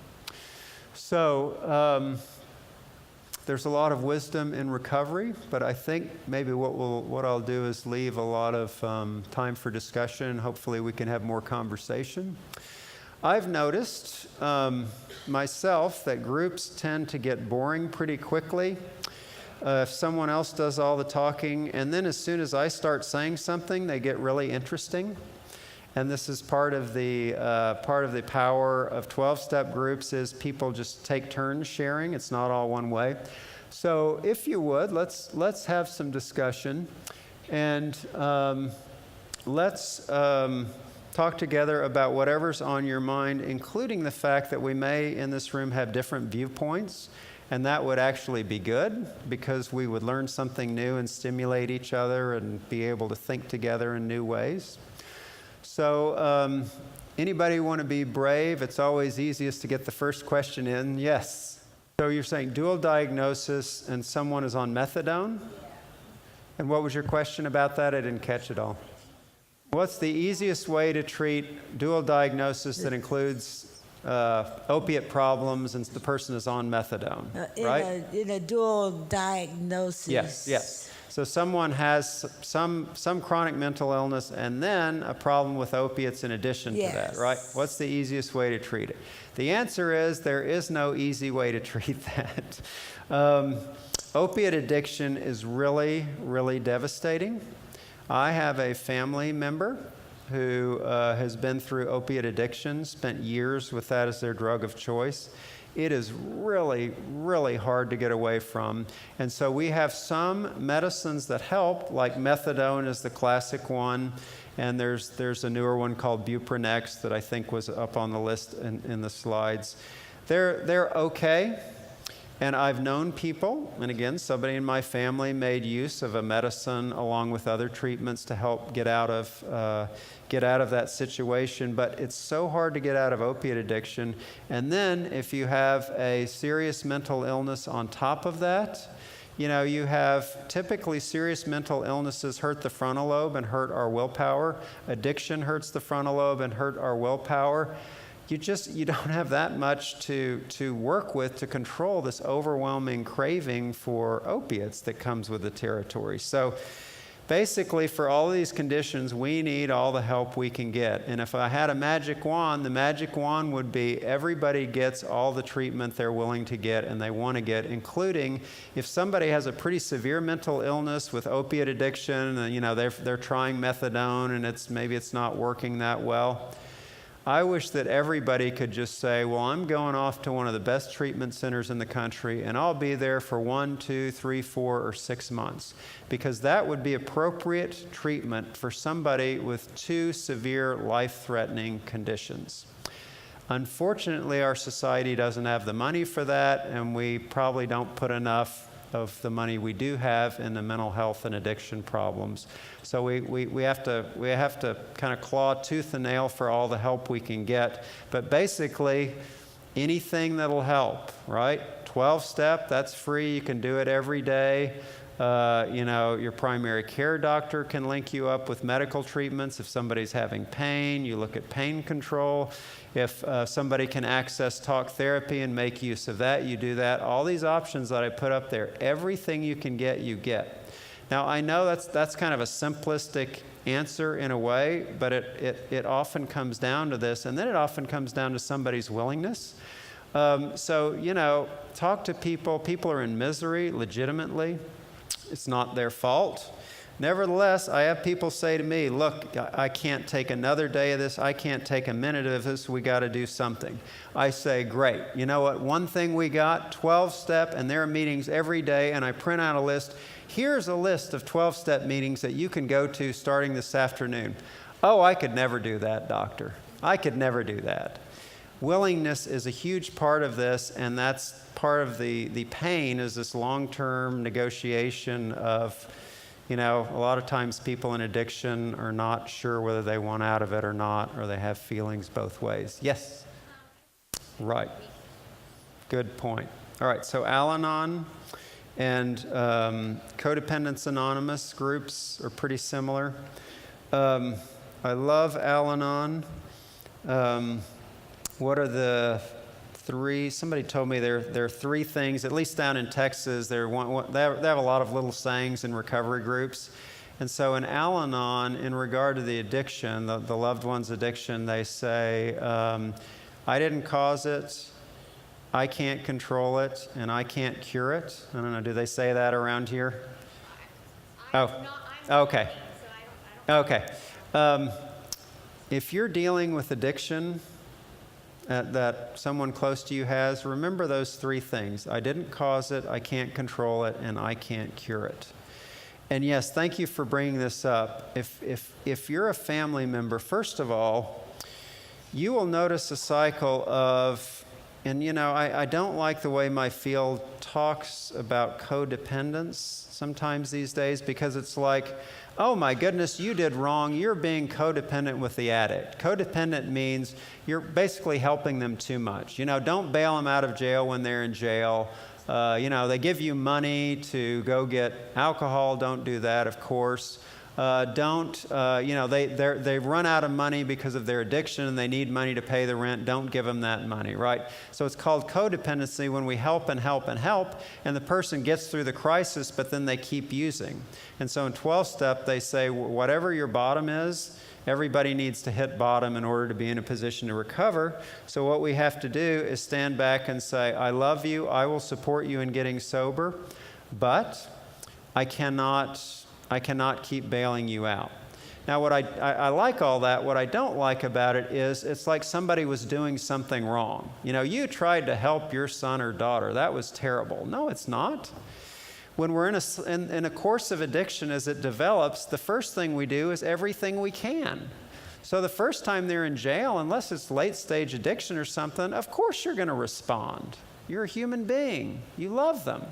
So there's a lot of wisdom in recovery, but I think maybe what I'll do is leave a lot of time for discussion. Hopefully we can have more conversation. I've noticed myself that groups tend to get boring pretty quickly if someone else does all the talking, and then as soon as I start saying something, they get really interesting. And this is part of the power of 12-step groups is people just take turns sharing. It's not all one way. So if you would, let's have some discussion, and let's talk together about whatever's on your mind, including the fact that we may in this room have different viewpoints, and that would actually be good because we would learn something new and stimulate each other and be able to think together in new ways. So anybody want to be brave? It's always easiest to get the first question in. Yes. So you're saying dual diagnosis and someone is on methadone? And what was your question about that? I didn't catch it all. What's the easiest way to treat dual diagnosis that includes opiate problems and the person is on methadone, right? In a dual diagnosis. Yes. So someone has some chronic mental illness and then a problem with opiates in addition to that, right? What's the easiest way to treat it? The answer is there is no easy way to treat that. Opiate addiction is really, really devastating. I have a family member who has been through opiate addiction, spent years with that as their drug of choice. It is really, really hard to get away from. And so we have some medicines that help, like methadone is the classic one, and there's a newer one called Buprenex that I think was up on the list in the slides. They're okay. And I've known people, and again, somebody in my family made use of a medicine along with other treatments to help get out of that situation. But it's so hard to get out of opiate addiction. And then if you have a serious mental illness on top of that, you know, you have typically serious mental illnesses hurt the frontal lobe and hurt our willpower. Addiction hurts the frontal lobe and hurt our willpower. You don't have that much to work with to control this overwhelming craving for opiates that comes with the territory. So basically, for all of these conditions, we need all the help we can get. And if I had a magic wand, the magic wand would be everybody gets all the treatment they're willing to get and they want to get, including if somebody has a pretty severe mental illness with opiate addiction, and you know they're trying methadone and maybe it's not working that well. I wish that everybody could just say, well, I'm going off to one of the best treatment centers in the country, and I'll be there for 1, 2, 3, 4, or 6 months, because that would be appropriate treatment for somebody with 2 severe life-threatening conditions. Unfortunately, our society doesn't have the money for that, and we probably don't put enough of the money we do have in the mental health and addiction problems. So we have to kind of claw tooth and nail for all the help we can get. But basically, anything that'll help, right? 12-step, that's free. You can do it every day. Your primary care doctor can link you up with medical treatments. If somebody's having pain, you look at pain control. If somebody can access talk therapy and make use of that, you do that. All these options that I put up there, everything you can get, you get. Now, I know that's kind of a simplistic answer in a way, but it often comes down to this, and then it often comes down to somebody's willingness. Talk to people. People are in misery legitimately. It's not their fault. Nevertheless, I have people say to me, look, I can't take another day of this. I can't take a minute of this. We got to do something. I say, great. You know what? One thing we got, 12-step, and there are meetings every day, and I print out a list. Here's a list of 12-step meetings that you can go to starting this afternoon. Oh, I could never do that, doctor. I could never do that. Willingness is a huge part of this, and that's part of the pain is this long-term negotiation of, a lot of times people in addiction are not sure whether they want out of it or not, or they have feelings both ways. Yes? Right. Good point. All right, so Al-Anon and Codependence Anonymous groups are pretty similar. I love Al-Anon. What are the three? Somebody told me there are three things, at least down in Texas. They have a lot of little sayings in recovery groups. And so in Al-Anon, in regard to the addiction, the loved one's addiction, they say, I didn't cause it, I can't control it, and I can't cure it. I don't know, do they say that around here? Okay. Okay. If you're dealing with addiction that someone close to you has, remember those three things. I didn't cause it, I can't control it, and I can't cure it. And yes, thank you for bringing this up. If you're a family member, first of all, you will notice a cycle of, and I don't like the way my field talks about codependence sometimes these days, because it's like, oh my goodness, you did wrong. You're being codependent with the addict. Codependent means you're basically helping them too much. Don't bail them out of jail when they're in jail. They give you money to go get alcohol. Don't do that, of course. They've run out of money because of their addiction and they need money to pay the rent. Don't give them that money, right? So it's called codependency when we help and help and help, and the person gets through the crisis, but then they keep using. And so in 12-step, they say, whatever your bottom is, everybody needs to hit bottom in order to be in a position to recover. So what we have to do is stand back and say, I love you, I will support you in getting sober, but I cannot keep bailing you out. Now, what I like all that. What I don't like about it is it's like somebody was doing something wrong. You tried to help your son or daughter. That was terrible. No, it's not. When we're in a course of addiction as it develops, the first thing we do is everything we can. So the first time they're in jail, unless it's late-stage addiction or something, of course you're going to respond. You're a human being. You love them.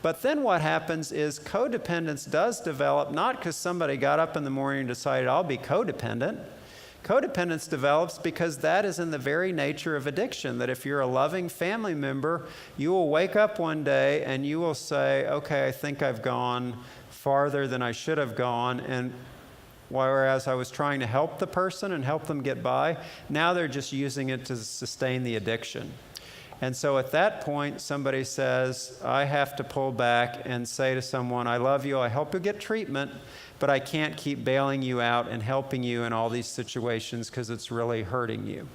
But then what happens is codependence does develop, not because somebody got up in the morning and decided, I'll be codependent. Codependence develops because that is in the very nature of addiction, that if you're a loving family member, you will wake up one day and you will say, okay, I think I've gone farther than I should have gone, and whereas I was trying to help the person and help them get by, now they're just using it to sustain the addiction. And so at that point, somebody says, I have to pull back and say to someone, I love you, I help you get treatment, but I can't keep bailing you out and helping you in all these situations because it's really hurting you.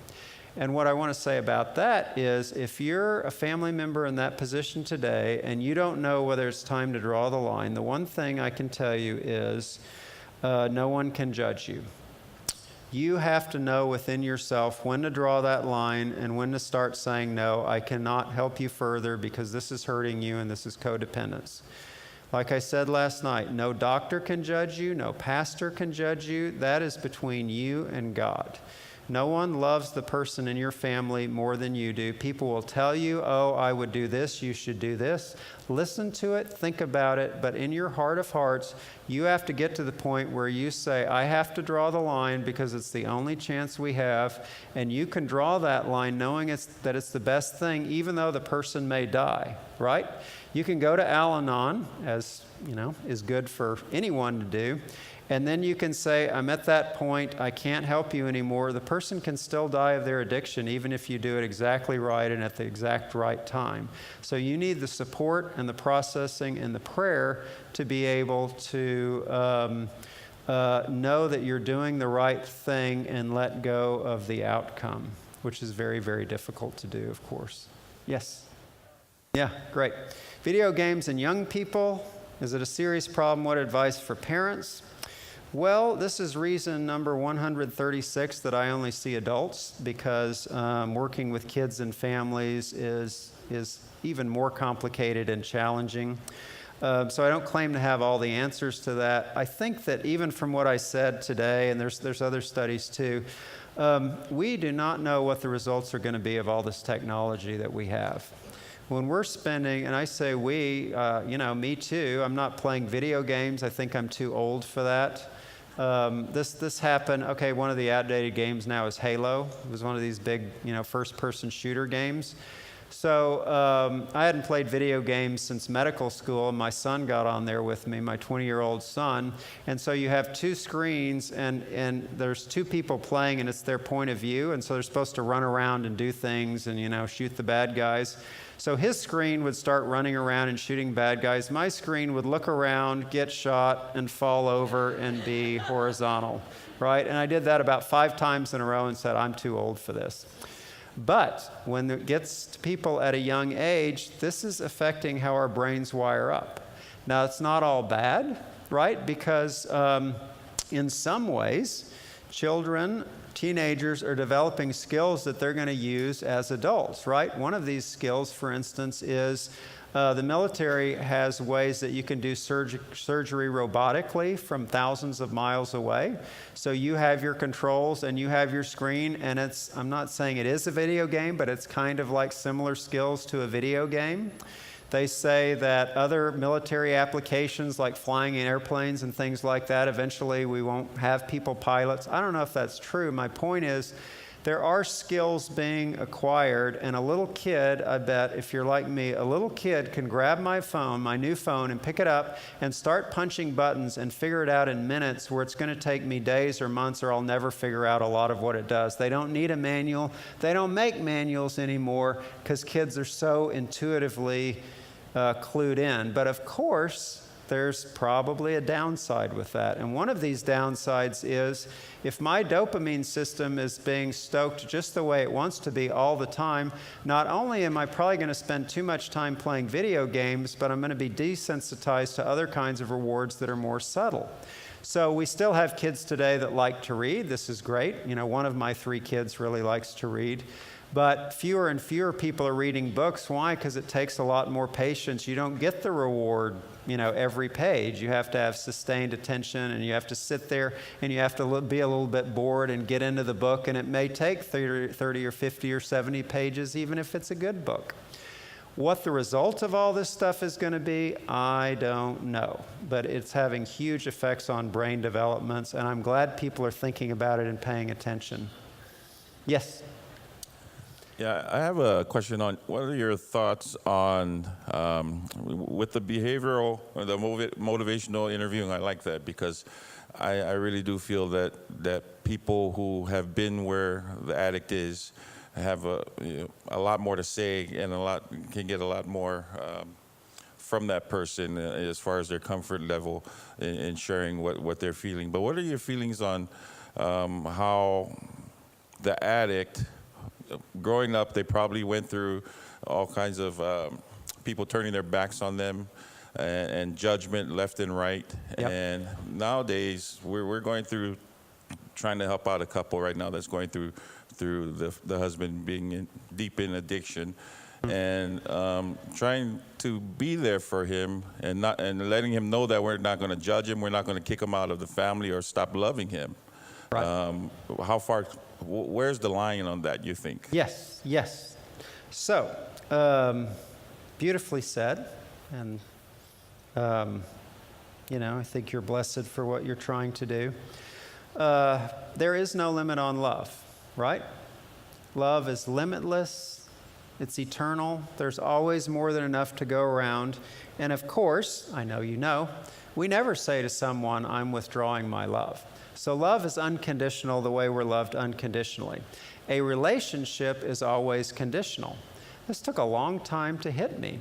And what I want to say about that is, if you're a family member in that position today and you don't know whether it's time to draw the line, the one thing I can tell you is no one can judge you. You have to know within yourself when to draw that line and when to start saying, no, I cannot help you further because this is hurting you and this is codependence. Like I said last night, no doctor can judge you, no pastor can judge you. That is between you and God. No one loves the person in your family more than you do. People will tell you, oh, I would do this, you should do this. Listen to it, think about it, but in your heart of hearts, you have to get to the point where you say, I have to draw the line because it's the only chance we have, and you can draw that line knowing that it's the best thing, even though the person may die, right? You can go to Al-Anon, as you know, is good for anyone to do, and then you can say, I'm at that point, I can't help you anymore. The person can still die of their addiction, even if you do it exactly right and at the exact right time. So you need the support and the processing and the prayer to be able to know that you're doing the right thing and let go of the outcome, which is very, very difficult to do, of course. Yes? Yeah, great. Video games and young people. Is it a serious problem? What advice for parents? Well, this is reason number 136 that I only see adults, because working with kids and families is even more complicated and challenging. So I don't claim to have all the answers to that. I think that even from what I said today, and there's other studies too, we do not know what the results are going to be of all this technology that we have. When we're spending, and I say we, me too, I'm not playing video games. I think I'm too old for that. This happened, okay, one of the outdated games now is Halo. It was one of these big, first-person shooter games. So I hadn't played video games since medical school, and my son got on there with me, my 20-year-old son. And so you have two screens, and there's two people playing, and it's their point of view, and so they're supposed to run around and do things and, shoot the bad guys. So his screen would start running around and shooting bad guys. My screen would look around, get shot, and fall over and be horizontal, right? And I did that about 5 times in a row and said, I'm too old for this. But when it gets to people at a young age, this is affecting how our brains wire up. Now, it's not all bad, right? Because in some ways, children, teenagers are developing skills that they're going to use as adults, right? One of these skills, for instance, is the military has ways that you can do surgery robotically from thousands of miles away. So you have your controls and you have your screen, and I'm not saying it is a video game, but it's kind of like similar skills to a video game. They say that other military applications like flying in airplanes and things like that, eventually we won't have people pilots. I don't know if that's true. My point is there are skills being acquired, and a little kid, I bet, if you're like me, a little kid can grab my phone, my new phone, and pick it up and start punching buttons and figure it out in minutes, where it's going to take me days or months, or I'll never figure out a lot of what it does. They don't need a manual. They don't make manuals anymore because kids are so intuitively clued in. But of course, there's probably a downside with that. And one of these downsides is if my dopamine system is being stoked just the way it wants to be all the time, not only am I probably going to spend too much time playing video games, but I'm going to be desensitized to other kinds of rewards that are more subtle. So we still have kids today that like to read. This is great. One of my 3 kids really likes to read. But fewer and fewer people are reading books. Why? Because it takes a lot more patience. You don't get the reward, every page. You have to have sustained attention, and you have to sit there, and you have to be a little bit bored and get into the book, and it may take 30 or 50 or 70 pages, even if it's a good book. What the result of all this stuff is going to be, I don't know. But it's having huge effects on brain developments, and I'm glad people are thinking about it and paying attention. Yes? Yeah, I have a question on what are your thoughts on with the behavioral or the motivational interviewing. I like that because I really do feel that people who have been where the addict is have a lot more to say and can get a lot more from that person as far as their comfort level in sharing what they're feeling. But what are your feelings on how the addict, growing up, they probably went through all kinds of people turning their backs on them and judgment left and right. Yep. And nowadays, we're going through trying to help out a couple right now that's going through the husband being deep in addiction, and trying to be there for him and letting him know that we're not going to judge him, we're not going to kick him out of the family or stop loving him. Right. How far? Where's the line on that? You think? Yes, yes. So, beautifully said. And, I think you're blessed for what you're trying to do. There is no limit on love, right? Love is limitless. It's eternal. There's always more than enough to go around. And of course, I know you know, we never say to someone, I'm withdrawing my love. So love is unconditional the way we're loved unconditionally. A relationship is always conditional. This took a long time to hit me.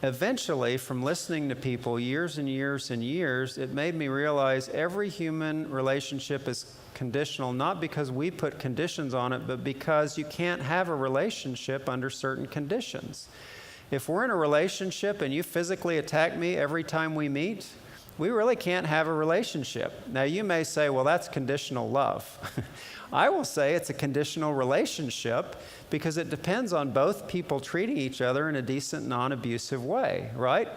Eventually, from listening to people years and years and years, it made me realize every human relationship is conditional, not because we put conditions on it, but because you can't have a relationship under certain conditions. If we're in a relationship and you physically attack me every time we meet, we really can't have a relationship. Now, you may say, well, that's conditional love. I will say it's a conditional relationship because it depends on both people treating each other in a decent, non-abusive way, right?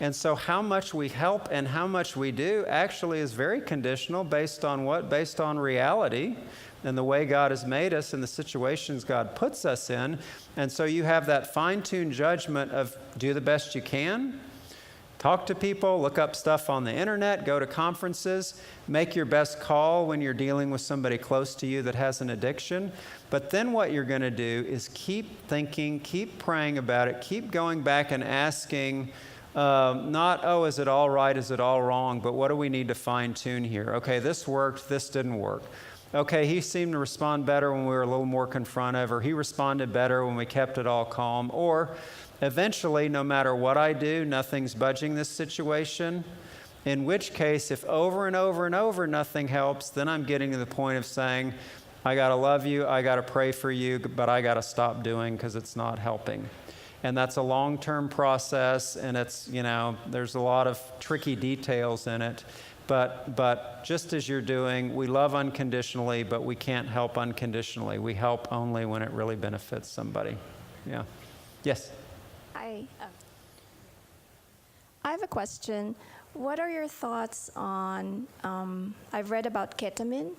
And so how much we help and how much we do actually is very conditional based on what? Based on reality and the way God has made us and the situations God puts us in. And so you have that fine-tuned judgment of do the best you can, talk to people, look up stuff on the internet, go to conferences, make your best call when you're dealing with somebody close to you that has an addiction. But then what you're going to do is keep thinking, keep praying about it, keep going back and asking, not, oh, is it all right, is it all wrong, but what do we need to fine-tune here? Okay, this worked, this didn't work. Okay, he seemed to respond better when we were a little more confrontive, or he responded better when we kept it all calm, or eventually, no matter what I do, nothing's budging this situation, in which case, if over and over and over nothing helps, then I'm getting to the point of saying, I got to love you, I got to pray for you, but I got to stop doing because it's not helping. And that's a long-term process, and it's, there's a lot of tricky details in it. But just as you're doing, we love unconditionally, but we can't help unconditionally. We help only when it really benefits somebody. Yeah. Yes? I have a question. What are your thoughts on, I've read about ketamine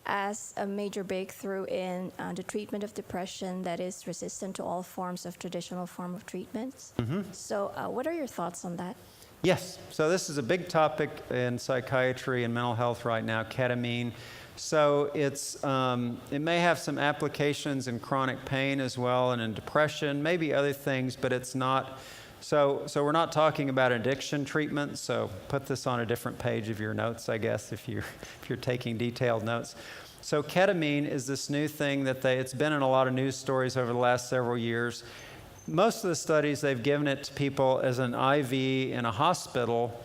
as a major breakthrough in the treatment of depression that is resistant to all forms of traditional form of treatments. Mm-hmm. So what are your thoughts on that? Yes. So this is a big topic in psychiatry and mental health right now, ketamine. So it may have some applications in chronic pain as well and in depression, maybe other things, but it's not. So we're not talking about addiction treatment. So put this on a different page of your notes, I guess, if you're taking detailed notes. So ketamine is this new thing that it's been in a lot of news stories over the last several years. Most of the studies, they've given it to people as an IV in a hospital.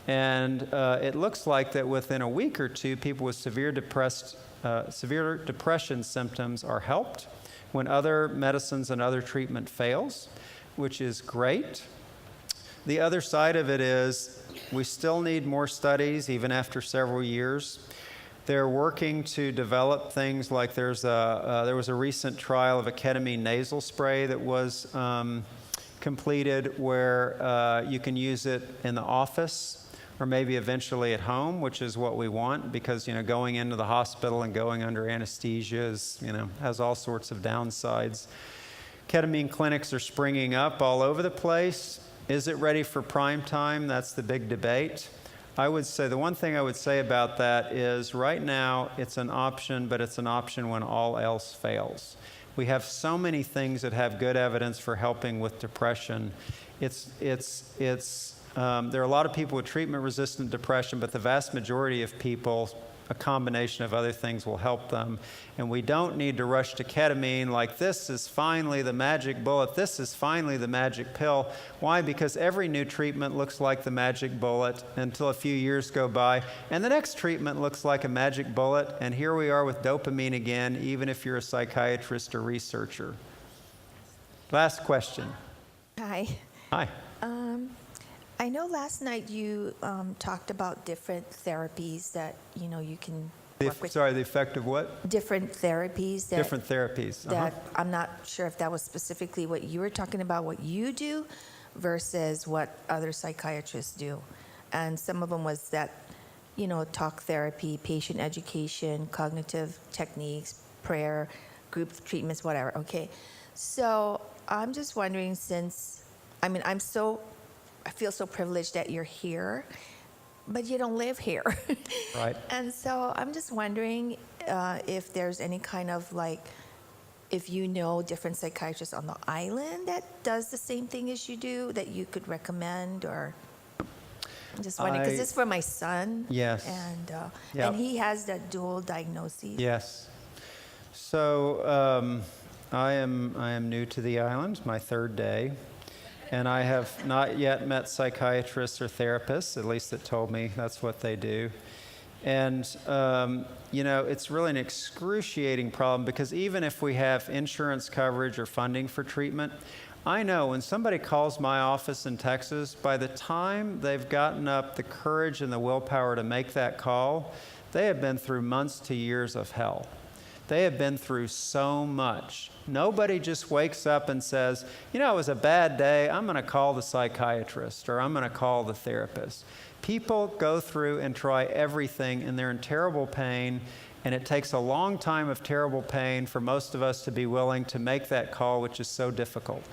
And it looks like that within a week or two, people with severe depression symptoms are helped when other medicines and other treatment fails, which is great. The other side of it is we still need more studies, even after several years. They're working to develop things like there was a recent trial of a ketamine nasal spray that was completed where you can use it in the office or maybe eventually at home, which is what we want because, going into the hospital and going under anesthesia is, has all sorts of downsides. Ketamine clinics are springing up all over the place. Is it ready for prime time? That's the big debate. I would say the one thing I would say about that is right now it's an option, but it's an option when all else fails. We have so many things that have good evidence for helping with depression. There are a lot of people with treatment-resistant depression, but the vast majority of people, a combination of other things will help them. And we don't need to rush to ketamine like this is finally the magic bullet, this is finally the magic pill. Why? Because every new treatment looks like the magic bullet until a few years go by, and the next treatment looks like a magic bullet, and here we are with dopamine again, even if you're a psychiatrist or researcher. Last question. Hi. Hi. I know last night you talked about different therapies that you can work with. Sorry, the effect of what? Different therapies. Different therapies. That I'm not sure if that was specifically what you were talking about, what you do, versus what other psychiatrists do. And some of them was that, talk therapy, patient education, cognitive techniques, prayer, group treatments, whatever. Okay. So I'm just wondering, I feel so privileged that you're here, but you don't live here. Right. And so I'm just wondering if there's any kind of if you know different psychiatrists on the island that does the same thing as you do, that you could recommend, or I'm just wondering, because this is for my son. Yes. And he has that dual diagnosis. Yes. So I am new to the island, my third day, and I have not yet met psychiatrists or therapists, at least that told me that's what they do. And, it's really an excruciating problem, because even if we have insurance coverage or funding for treatment, I know when somebody calls my office in Texas, by the time they've gotten up the courage and the willpower to make that call, they have been through months to years of hell. They have been through so much. Nobody just wakes up and says, it was a bad day, I'm going to call the psychiatrist, or I'm going to call the therapist. People go through and try everything, and they're in terrible pain, and it takes a long time of terrible pain for most of us to be willing to make that call, which is so difficult.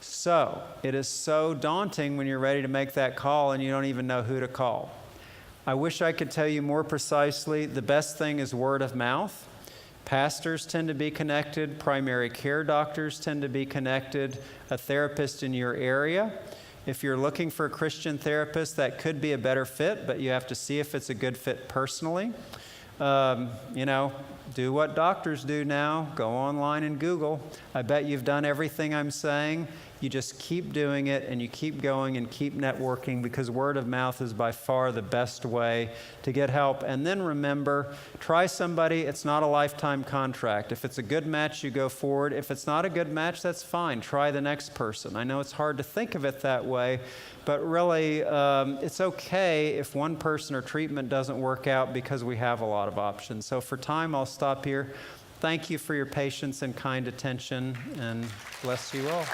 So it is so daunting when you're ready to make that call and you don't even know who to call. I wish I could tell you more precisely. The best thing is word of mouth. Pastors tend to be connected. Primary care doctors tend to be connected. A therapist in your area. If you're looking for a Christian therapist, that could be a better fit, but you have to see if it's a good fit personally. Do what doctors do now. Go online and Google. I bet you've done everything I'm saying. You just keep doing it, and you keep going and keep networking, because word of mouth is by far the best way to get help. And then remember, try somebody. It's not a lifetime contract. If it's a good match, you go forward. If it's not a good match, that's fine. Try the next person. I know it's hard to think of it that way, but really, it's okay if one person or treatment doesn't work out, because we have a lot of options. So for time, I'll stop here. Thank you for your patience and kind attention, and bless you all.